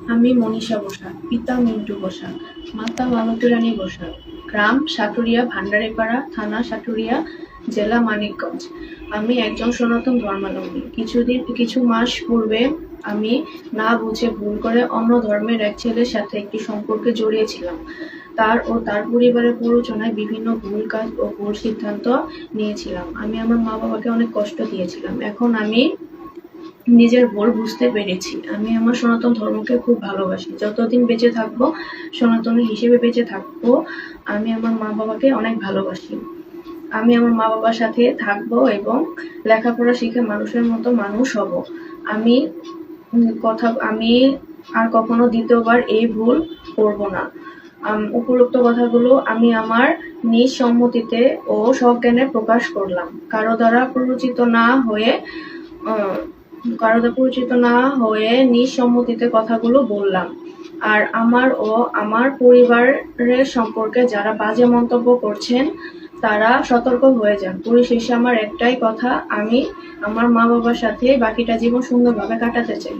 আমি মনীষা বসাক, পিতা মিন্টু বসাক, মাতা মালতী রানী বসাক, গ্রাম সাটুরিয়া ভান্ডারীপাড়া, থানা সাটুরিয়া, জেলা মানিকগঞ্জ। আমি একজন সনাতন ধর্মাবলম্বী। কিছু মাস পূর্বে আমি না বুঝে ভুল করে অন্য ধর্মের এক ছেলের সাথে একটি সম্পর্কে জড়িয়েছিলাম। তার ও তার পরিবারের প্ররোচনায় বিভিন্ন ভুল কাজ ও ভুল সিদ্ধান্ত নিয়েছিলাম। আমি আমার মা-বাবাকে অনেক কষ্ট দিয়েছিলাম। এখন আমি নিজের ভুল বুঝতে পেরেছি। আমি আমার সনাতন ধর্মকে খুব ভালোবাসি। যতদিন বেঁচে থাকবো, সনাতনী হিসেবে বেঁচে থাকবো। আমি আমার মা-বাবাকে অনেক ভালোবাসি। আমি আমার মা-বাবার সাথে থাকবো এবং লেখাপড়া শিখে মানুষের মতো মানুষ হব। আমি আমি আর কখনো দ্বিতীয়বার এই ভুল করব না। উপরোক্ত কথাগুলো আমি আমার নিজ সম্মতিতে ও সজ্ঞানে প্রকাশ করলাম। কারো দ্বারা পরিচিত না হয়ে নিজ সম্মতিতে কথাগুলো বললাম। আর আমার ও আমার পরিবারের সম্পর্কে যারা বাজে মন্তব্য করছেন তারা সতর্ক হয়ে যান। পরিশেষে আমার একটাই কথা, আমি আমার মা-বাবার সাথে বাকিটা জীবন সুন্দরভাবে কাটাতে চাই।